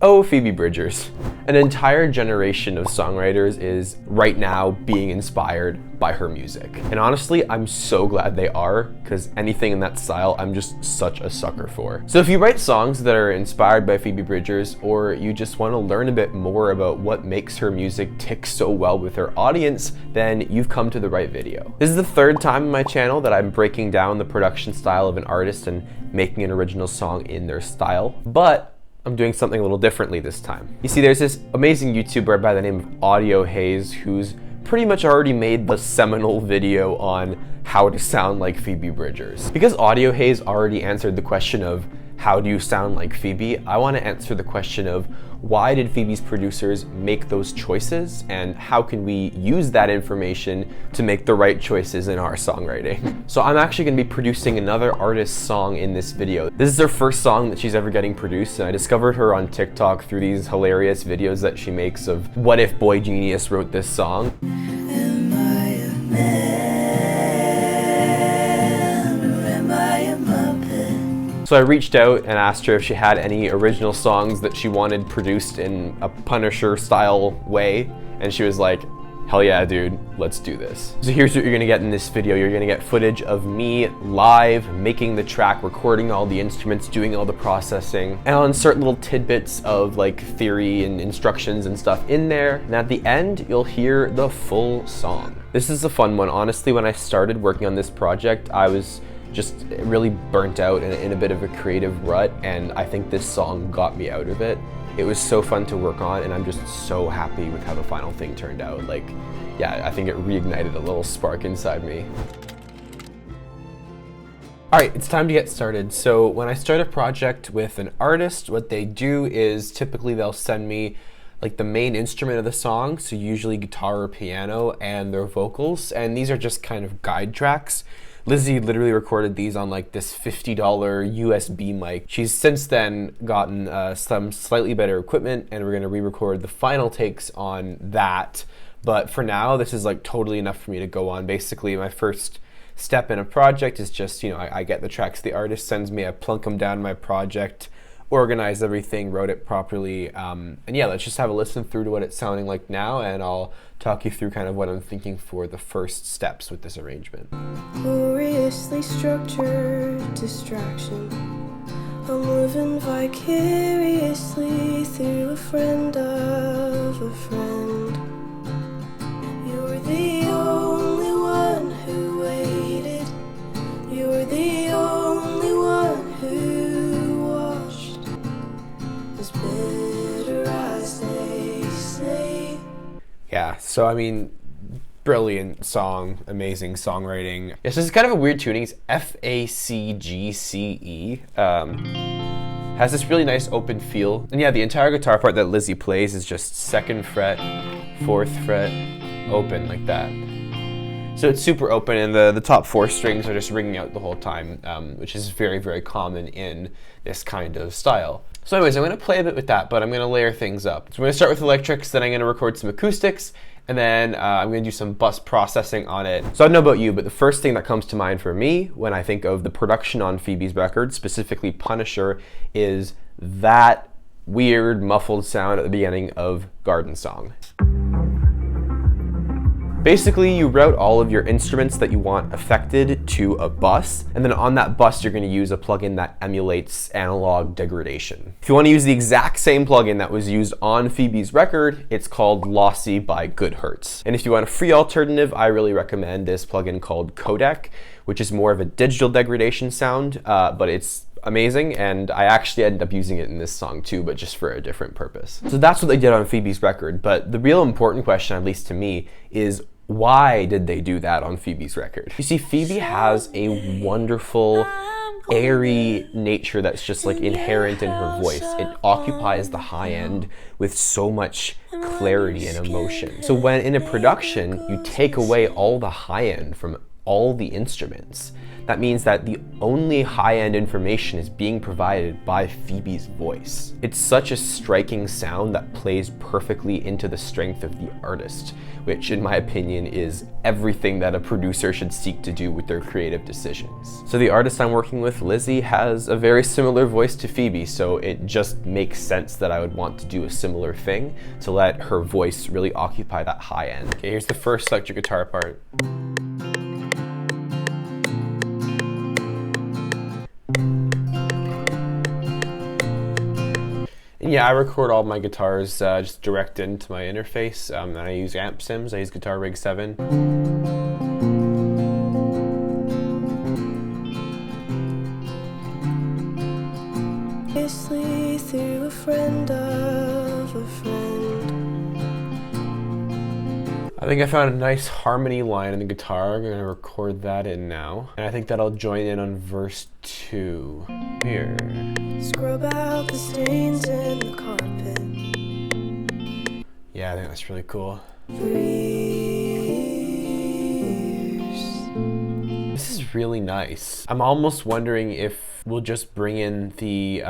Oh, Phoebe Bridgers. An entire generation of songwriters is right now being inspired by her music. And honestly, I'm so glad they are, because anything in that style, I'm just such a sucker for. So if you write songs that are inspired by Phoebe Bridgers, or you just want to learn a bit more about what makes her music tick so well with her audience, then you've come to the right video. This is the third time on my channel that I'm breaking down the production style of an artist and making an original song in their style, but I'm doing something a little differently this time. You see, there's this amazing YouTuber by the name of AudioHaze who's pretty much already made the seminal video on how to sound like Phoebe Bridgers. Because AudioHaze already answered the question of how do you sound like Phoebe, I want to answer the question of why did Phoebe's producers make those choices, and how can we use that information to make the right choices in our songwriting. So I'm actually going to be producing another artist's song in this video. This is her first song that she's ever getting produced, and I discovered her on TikTok through these hilarious videos that she makes of what if Boy Genius wrote this song. Am I a man? So I reached out and asked her if she had any original songs that she wanted produced in a Punisher style way, and she was like, hell yeah, dude, let's do this. So here's what you're gonna get in this video. You're gonna get footage of me live making the track, recording all the instruments, doing all the processing, and I'll insert little tidbits of like theory and instructions and stuff in there, and at the end you'll hear the full song. This is a fun one. Honestly, when I started working on this project, I was just really burnt out and in a bit of a creative rut, and I think this song got me out of it. It was so fun to work on, and I'm just so happy with how the final thing turned out. Like, yeah, I think it reignited a little spark inside me. All right, it's time to get started. So when I start a project with an artist, what they do is typically they'll send me like the main instrument of the song, so usually guitar or piano, and their vocals, and these are just kind of guide tracks. Lizzie literally recorded these on like this $50 USB mic. She's since then gotten some slightly better equipment, and we're gonna re-record the final takes on that. But for now, this is like totally enough for me to go on. Basically, my first step in a project is just, I get the tracks the artist sends me, I plunk them down in my project, organize everything, wrote it properly, and yeah, let's just have a listen through to what it's sounding like now, and I'll talk you through kind of what I'm thinking for the first steps with this arrangement. Gloriously structured distraction. I'm living vicariously through a friend of a friend. You're the only one who waited. You're the only one who watched as bitter as they say. Yeah, so I mean, brilliant song, amazing songwriting. Yes, this is kind of a weird tuning. It's F-A-C-G-C-E. Has this really nice open feel. And yeah, the entire guitar part that Lizzie plays is just 2nd fret, 4th fret, open like that. So it's super open, and the top 4 strings are just ringing out the whole time, which is very, very common in this kind of style. So anyways, I'm going to play a bit with that, but I'm going to layer things up. So I'm going to start with electrics, then I'm going to record some acoustics, and then I'm going to do some bus processing on it. So I don't know about you, but the first thing that comes to mind for me when I think of the production on Phoebe's record, specifically Punisher, is that weird muffled sound at the beginning of Garden Song. Basically, you route all of your instruments that you want affected to a bus, and then on that bus, you're going to use a plugin that emulates analog degradation. If you want to use the exact same plugin that was used on Phoebe's record, it's called Lossy by Goodhertz. And if you want a free alternative, I really recommend this plugin called Codec, which is more of a digital degradation sound, but it's amazing, and I actually ended up using it in this song too, but just for a different purpose. So that's what they did on Phoebe's record, but the real important question, at least to me, is why did they do that on Phoebe's record? You see, Phoebe has a wonderful, airy nature that's just like inherent in her voice. It occupies the high end with so much clarity and emotion. So when in a production, you take away all the high end from all the instruments, That means that the only high-end information is being provided by Phoebe's voice. It's such a striking sound that plays perfectly into the strength of the artist, which in my opinion is everything that a producer should seek to do with their creative decisions. So the artist I'm working with, Lizzie, has a very similar voice to Phoebe, so it just makes sense that I would want to do a similar thing to let her voice really occupy that high end. Okay, here's the first electric guitar part. And yeah, I record all my guitars just direct into my interface, and I use amp sims. I use Guitar Rig 7. Through a friend of a friend. I think I found a nice harmony line in the guitar. I'm gonna record that in now. And I think that'll join in on verse 2. Here. Scrub out the stains in the carpet. Yeah, I think that's really cool. This is really nice. I'm almost wondering if we'll just bring in the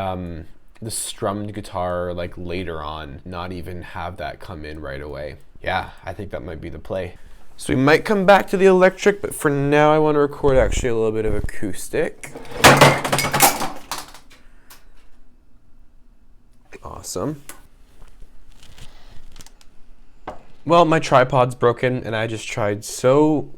strummed guitar like later on, not even have that come in right away. Yeah, I think that might be the play. So we might come back to the electric, but for now I want to record actually a little bit of acoustic. Awesome. Well, my tripod's broken and I just tried so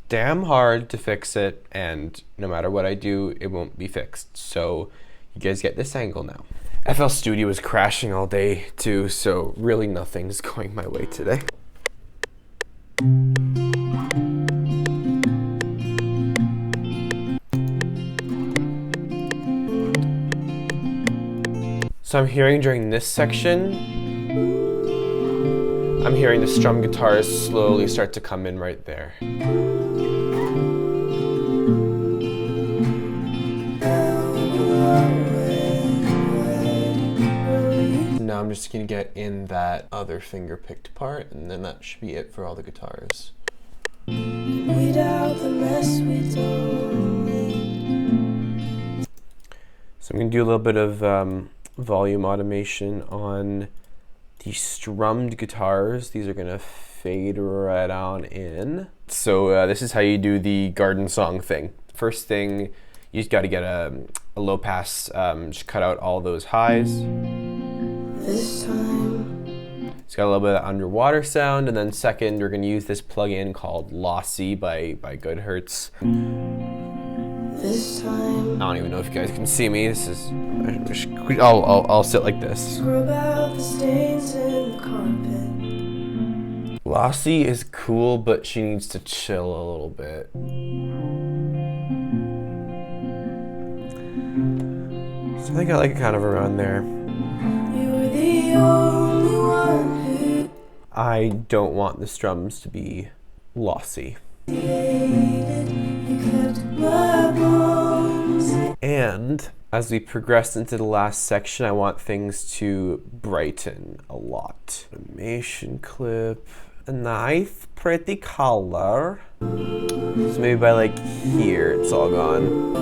damn hard to fix it, and no matter what I do, it won't be fixed. So you guys get this angle now. FL Studio is crashing all day too, so really nothing's going my way today. So I'm hearing during this section, I'm hearing the strum guitars slowly start to come in right there. Now I'm just gonna get in that other finger picked part, and then that should be it for all the guitars. Weed out the mess we don't need. So I'm gonna do a little bit of volume automation on the strummed guitars. These are gonna fade right on in. So this is how you do the garden song thing. First thing, you just gotta get a low pass, just cut out all those highs. This time. It's got a little bit of underwater sound, and then second, we're gonna use this plugin called Lossy by Goodhertz. This time. I don't even know if you guys can see me. This is, I'll sit like this. Scrub out the stains in the carpet. Lossy is cool, but she needs to chill a little bit. So I think I like it kind of around there. You were the only one who I don't want the strums to be lossy. And as we progress into the last section, I want things to brighten a lot. Animation clip, a nice pretty color. So maybe by like here, it's all gone.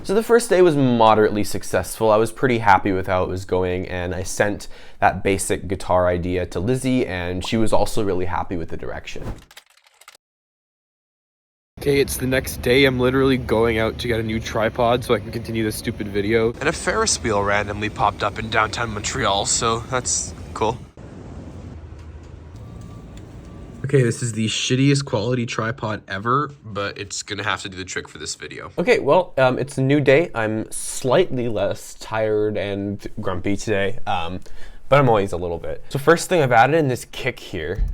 So the first day was moderately successful. I was pretty happy with how it was going, and I sent that basic guitar idea to Lizzie, and she was also really happy with the direction. Okay, it's the next day. I'm literally going out to get a new tripod so I can continue this stupid video. And a Ferris wheel randomly popped up in downtown Montreal, so that's cool. Okay, this is the shittiest quality tripod ever, but it's gonna have to do the trick for this video. Okay, well, it's a new day. I'm slightly less tired and grumpy today, but I'm always a little bit. So first thing, I've added in this kick here.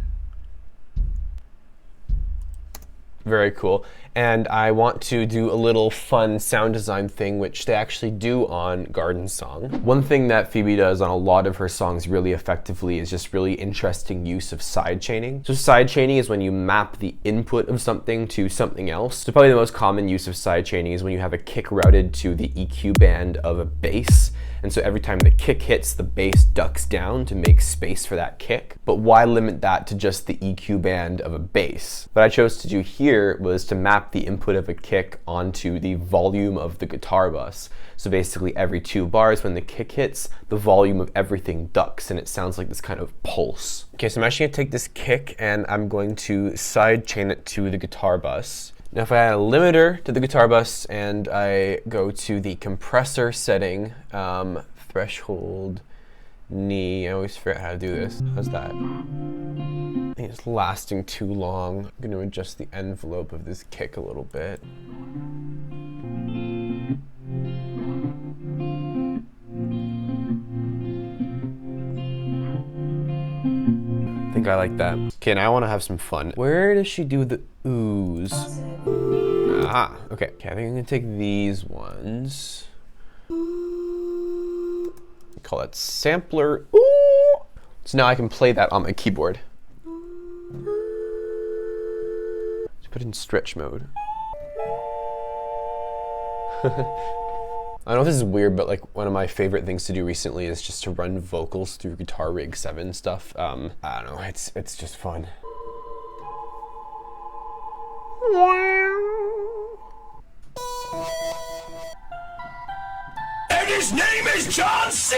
Very cool. and I want to do a little fun sound design thing, which they actually do on Garden Song. One thing that Phoebe does on a lot of her songs really effectively is just really interesting use of sidechaining. So sidechaining is when you map the input of something to something else. So probably the most common use of sidechaining is when you have a kick routed to the EQ band of a bass. And so every time the kick hits, the bass ducks down to make space for that kick. But why limit that to just the EQ band of a bass? What I chose to do here was to map the input of a kick onto the volume of the guitar bus. So basically every 2 bars when the kick hits, the volume of everything ducks and it sounds like this kind of pulse. Okay, so I'm actually gonna take this kick and I'm going to sidechain it to the guitar bus. Now if I add a limiter to the guitar bus and I go to the compressor setting, threshold, knee, I always forget how to do this. How's that? I think it's lasting too long. I'm going to adjust the envelope of this kick a little bit. I think I like that. Okay, now I want to have some fun. Where does she do the oohs? Ah, okay. Okay, I think I'm gonna take these ones. Call that sampler. Ooh. So now I can play that on my keyboard. Let's put it in stretch mode. I don't know if this is weird, but like one of my favorite things to do recently is just to run vocals through Guitar Rig 7 stuff. I don't know, it's just fun. And his name is John C.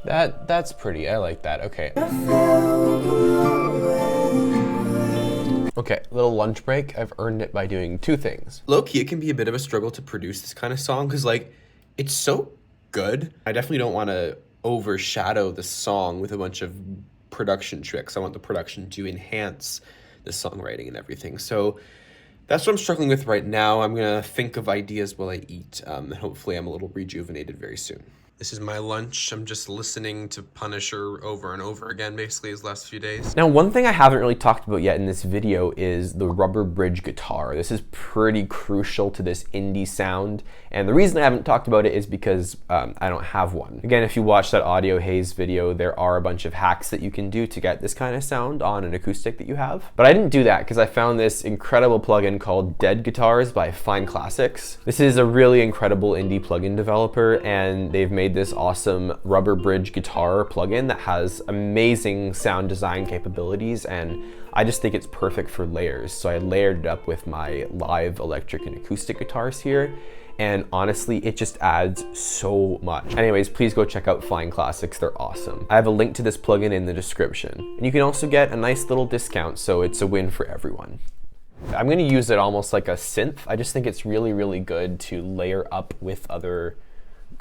That's pretty, I like that, okay. Okay, little lunch break. I've earned it by doing 2 things. Low-key, it can be a bit of a struggle to produce this kind of song because like, it's so good. I definitely don't want to overshadow the song with a bunch of production tricks. I want the production to enhance the songwriting and everything. So that's what I'm struggling with right now. I'm gonna think of ideas while I eat, and hopefully I'm a little rejuvenated very soon. This is my lunch. I'm just listening to Punisher over and over again, basically, his last few days. Now, one thing I haven't really talked about yet in this video is the rubber bridge guitar. This is pretty crucial to this indie sound. And the reason I haven't talked about it is because I don't have one. Again, if you watch that AudioHaze video, there are a bunch of hacks that you can do to get this kind of sound on an acoustic that you have. But I didn't do that because I found this incredible plugin called Dead Guitars by Fine Classics. This is a really incredible indie plugin developer, and they've made this awesome rubber bridge guitar plugin that has amazing sound design capabilities, and I just think it's perfect for layers. So I layered it up with my live electric and acoustic guitars here, and honestly, it just adds so much. Anyways, please go check out Fine Classics, they're awesome. I have a link to this plugin in the description. And you can also get a nice little discount, so it's a win for everyone. I'm gonna use it almost like a synth. I just think it's really, really good to layer up with other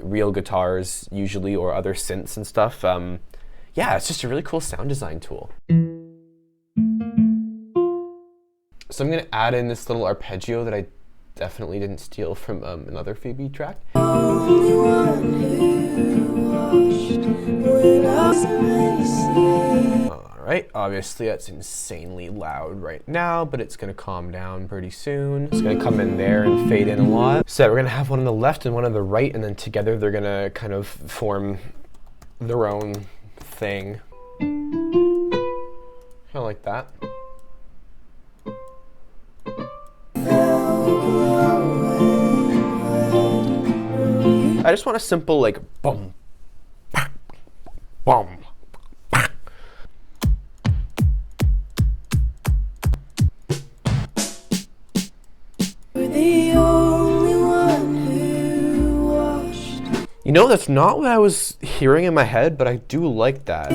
real guitars usually, or other synths and stuff. Yeah, it's just a really cool sound design tool. So I'm gonna add in this little arpeggio that I definitely didn't steal from another Phoebe track. Alright, obviously that's insanely loud right now, but it's gonna calm down pretty soon. It's gonna come in there and fade in a lot. So we're gonna have one on the left and one on the right, and then together they're gonna kind of form their own thing. Kinda like that. I just want a simple like boom, boom. You know, that's not what I was hearing in my head, but I do like that.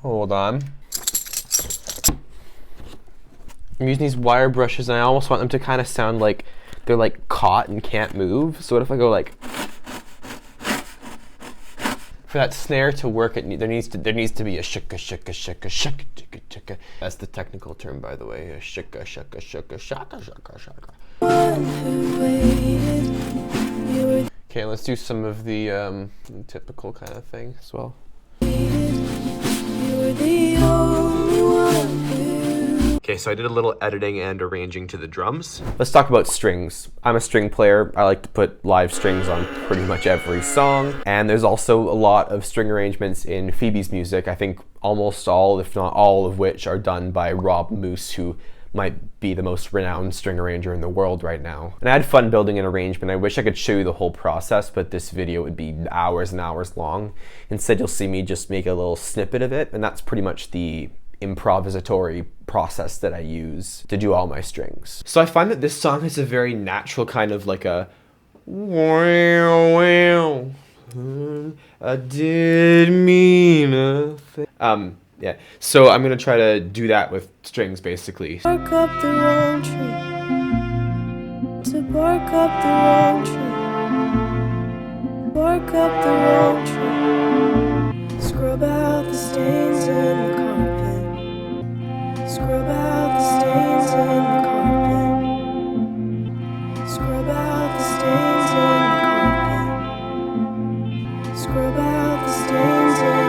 Hold on. I'm using these wire brushes and I almost want them to kind of sound like they're like caught and can't move. So what if I go like, for that snare to work, there needs to be a shaka shaka shaka shaka shaka shaka. That's the technical term, by the way. A shaka shaka shaka shaka shaka shaka. Okay, Okay, let's do some of the typical kind of thing as well. You were the only one who. Okay, so I did a little editing and arranging to the drums. Let's talk about strings. I'm a string player. I like to put live strings on pretty much every song. And there's also a lot of string arrangements in Phoebe's music. I think almost all, if not all of which, are done by Rob Moose, who might be the most renowned string arranger in the world right now. And I had fun building an arrangement. I wish I could show you the whole process, but this video would be hours and hours long. Instead, you'll see me just make a little snippet of it, and that's pretty much the improvisatory process that I use to do all my strings. So I find that this song has a very natural kind of like a wow, wow, I did mean a thing. Yeah, so I'm gonna try to do that with strings basically. Bark up the wrong tree. To bark up the wrong tree. Bark up the wrong tree. Scrub out the stains in the carpet. Scrub out the stains in the carpet. Scrub out the stains in the carpet. Scrub out the stains in the carpet.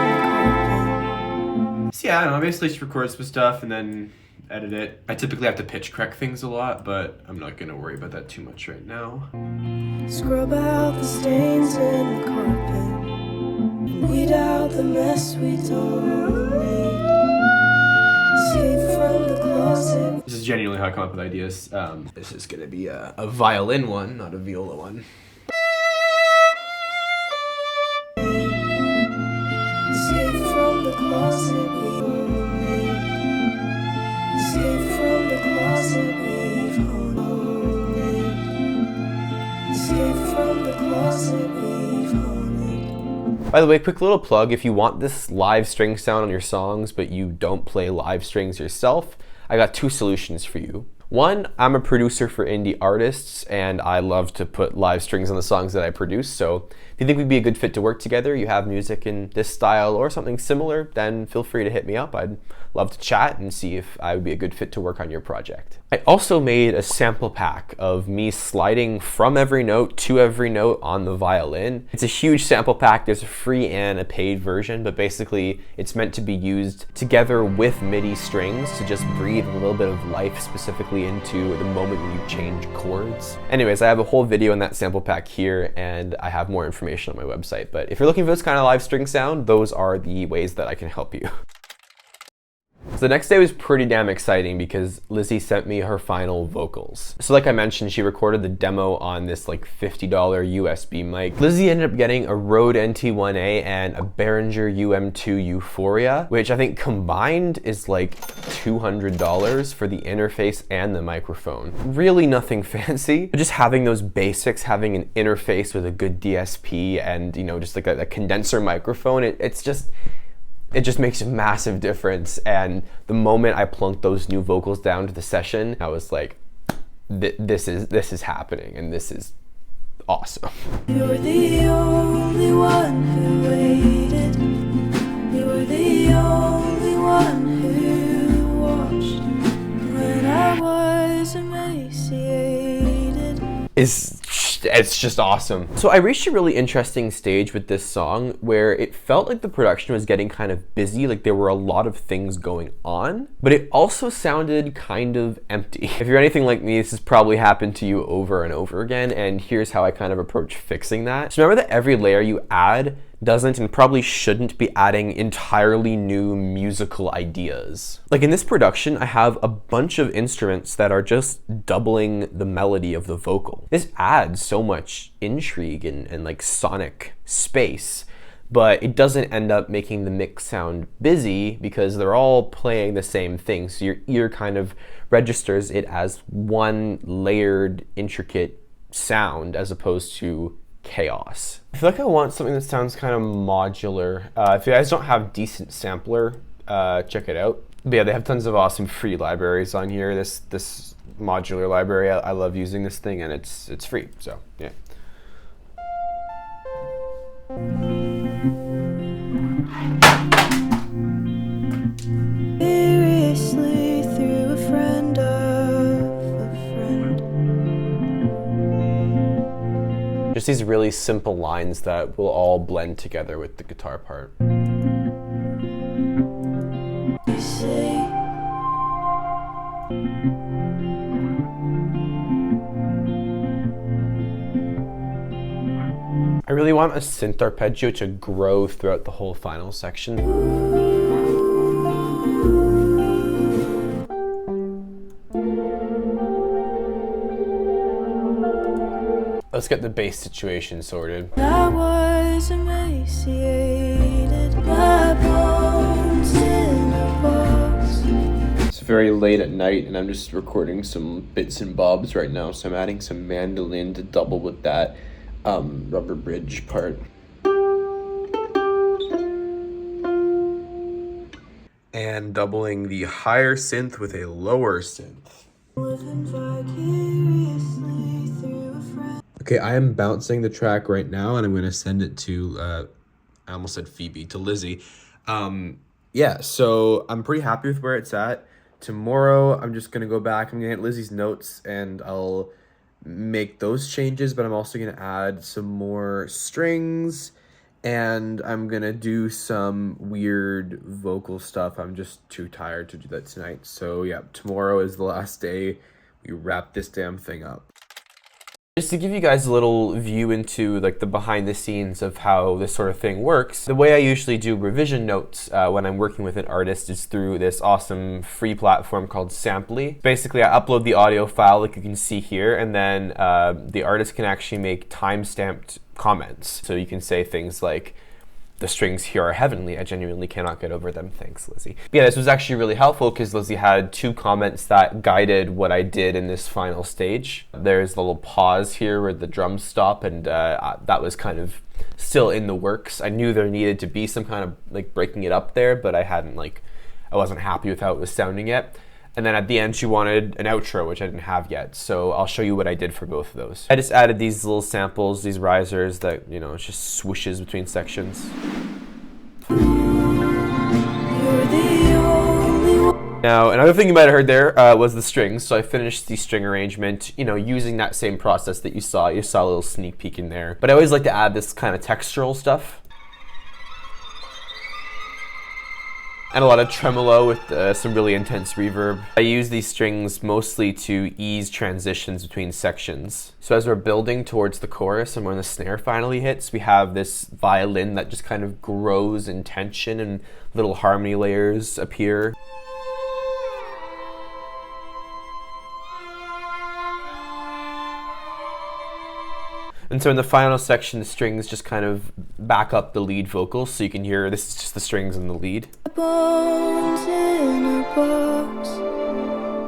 So yeah, I don't know, I basically just record some stuff and then edit it. I typically have to pitch correct things a lot, but I'm not gonna worry about that too much right now. Scrub out the stains in the carpet. Weed out the mess we don't need. Escape from the closet. This is genuinely how I come up with ideas. This is gonna be a violin one, not a viola one. Escape from the closet we made. Escape from the closet we've haunted. Escape from the closet we've haunted. By the way, quick little plug, if you want this live string sound on your songs, but you don't play live strings yourself, I got two solutions for you. One, I'm a producer for indie artists, and I love to put live strings on the songs that I produce, so if you think we'd be a good fit to work together, you have music in this style or something similar, then feel free to hit me up. I'd love to chat and see if I would be a good fit to work on your project. I also made a sample pack of me sliding from every note to every note on the violin. It's a huge sample pack. There's a free and a paid version, but basically it's meant to be used together with MIDI strings to just breathe a little bit of life specifically into the moment when you change chords. Anyways, I have a whole video in that sample pack here, and I have more information on my website. But if you're looking for this kind of live string sound, those are the ways that I can help you. So the next day was pretty damn exciting because Lizzie sent me her final vocals. So like I mentioned, she recorded the demo on this like $50 USB mic. Lizzie ended up getting a Rode NT1A and a Behringer UM2 Euphoria, which I think combined is like $200 for the interface and the microphone. Really nothing fancy, but just having those basics, having an interface with a good DSP and, you know, just like a condenser microphone, it just makes a massive difference. And the moment I plunked those new vocals down to the session, I was like, this is happening and this is awesome. You're the only one who waited. You're the only one who watched when I was emaciated. It's just awesome. So I reached a really interesting stage with this song where it felt like the production was getting kind of busy, like there were a lot of things going on, but it also sounded kind of empty. If you're anything like me, this has probably happened to you over and over again, and here's how I kind of approach fixing that. So remember that every layer you add doesn't and probably shouldn't be adding entirely new musical ideas. Like in this production, I have a bunch of instruments that are just doubling the melody of the vocal. This adds so much intrigue and like sonic space, but it doesn't end up making the mix sound busy because they're all playing the same thing. So your ear kind of registers it as one layered, intricate sound as opposed to chaos. I feel like I want something that sounds kind of modular. If you guys don't have decent sampler, check it out. But yeah, they have tons of awesome free libraries on here. This modular library, I love using this thing, and it's free, so yeah. Seriously, through a friend of a friend. Just these really simple lines that will all blend together with the guitar part. You say I really want a synth arpeggio to grow throughout the whole final section. Let's get the bass situation sorted. I was emaciated, my bones in a box. It's very late at night and I'm just recording some bits and bobs right now, so I'm adding some mandolin to double with that rubber bridge part. And doubling the higher synth with a lower synth. Living vicariously through a friend. Okay, I am bouncing the track right now and I'm gonna send it to, I almost said Phoebe, to Lizzie. Yeah, so I'm pretty happy with where it's at. Tomorrow, I'm just gonna go back, I'm gonna get Lizzie's notes and I'll make those changes, but I'm also gonna add some more strings and I'm gonna do some weird vocal stuff. I'm just too tired to do that tonight. So yeah, tomorrow is the last day. We wrap this damn thing up. Just to give you guys a little view into like the behind the scenes of how this sort of thing works, the way I usually do revision notes when I'm working with an artist is through this awesome free platform called Samply. Basically, I upload the audio file like you can see here, and then the artist can actually make time-stamped comments. So you can say things like, "The strings here are heavenly. I genuinely cannot get over them. Thanks, Lizzie." But yeah, this was actually really helpful because Lizzie had 2 comments that guided what I did in this final stage. There's a little pause here where the drums stop, and that was kind of still in the works. I knew there needed to be some kind of like breaking it up there, but I wasn't happy with how it was sounding yet. And then at the end, she wanted an outro, which I didn't have yet. So I'll show you what I did for both of those. I just added these little samples, these risers that, you know, it's just swooshes between sections. You're the only one. Now, another thing you might have heard there was the strings. So I finished the string arrangement, you know, using that same process that you saw. You saw a little sneak peek in there. But I always like to add this kind of textural stuff. And a lot of tremolo with some really intense reverb. I use these strings mostly to ease transitions between sections. So as we're building towards the chorus and when the snare finally hits, we have this violin that just kind of grows in tension and little harmony layers appear. And so in the final section, the strings just kind of back up the lead vocals, so you can hear this is just the strings and the lead. Bones in a box.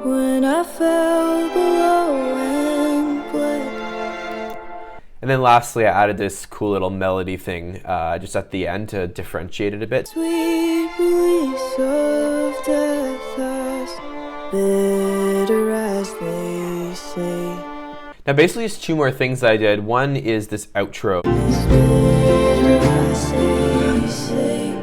When I fell below and bled. And then lastly, I added this cool little melody thing just at the end to differentiate it a bit. Sweet release of death, as bitter as they say. Now basically just 2 more things that I did. One is this outro. As bitter as they say.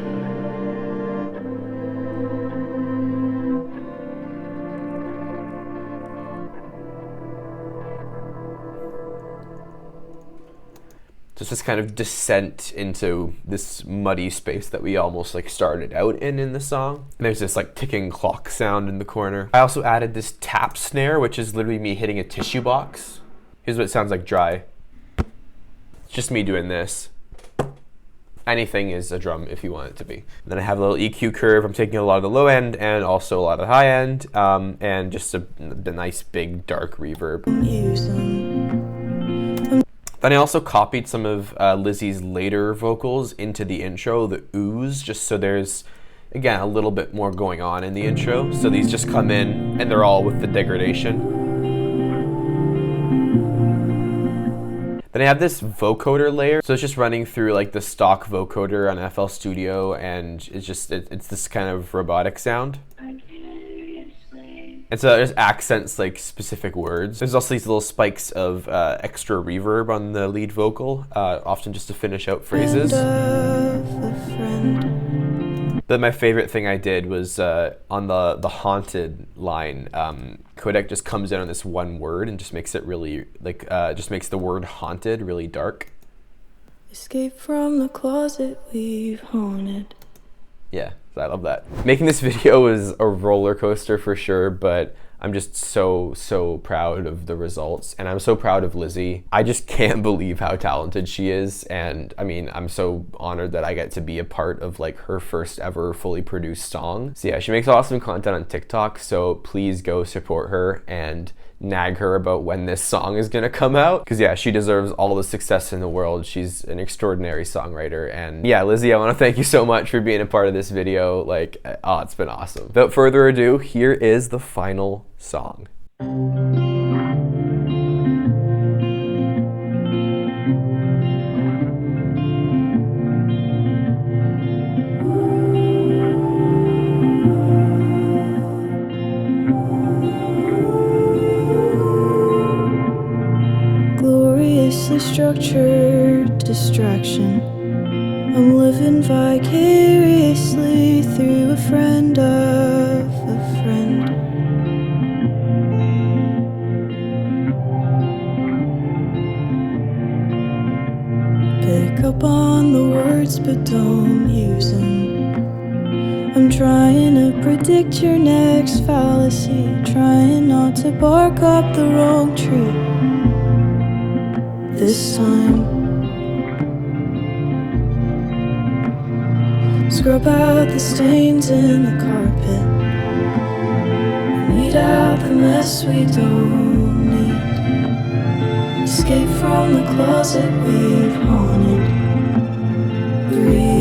Just this kind of descent into this muddy space that we almost like started out in the song. And there's this like ticking clock sound in the corner. I also added this tap snare, which is literally me hitting a tissue box. Here's what it sounds like dry. It's just me doing this. Anything is a drum if you want it to be. And then I have a little EQ curve. I'm taking a lot of the low end and also a lot of the high end, and just the nice big dark reverb. Use them. Then I also copied some of Lizzie's later vocals into the intro, the ooze, just so there's, again, a little bit more going on in the intro. So these just come in and they're all with the degradation. Then I have this vocoder layer. So it's just running through like the stock vocoder on FL Studio, and it's just, it's this kind of robotic sound. And so there's accents like specific words. There's also these little spikes of extra reverb on the lead vocal, often just to finish out phrases. And of a friend. But my favorite thing I did was on the haunted line, Kodak just comes in on this one word and just makes it really, like, just makes the word haunted really dark. Escape from the closet we've haunted. Yeah, so I love that. Making this video was a roller coaster for sure, but I'm just so proud of the results, and I'm so proud of Lizzie. I just can't believe how talented she is, and I mean, I'm so honored that I get to be a part of like her first ever fully produced song. So yeah, she makes awesome content on TikTok, so please go support her and nag her about when this song is gonna come out, because yeah, she deserves all the success in the world. She's an extraordinary songwriter, and yeah, Lizzie, I want to thank you so much for being a part of this video. Like, oh, it's been awesome. Without further ado, here is the final song. Gloriously structured distraction. I'm living vicariously through a friend of a friend. Pick up on the words but don't use them. I'm trying to predict your next fallacy, trying not to bark up the wrong tree. This time, scrub out the stains in the carpet, weed out the mess we don't need. Escape from the closet we've haunted. Breathe.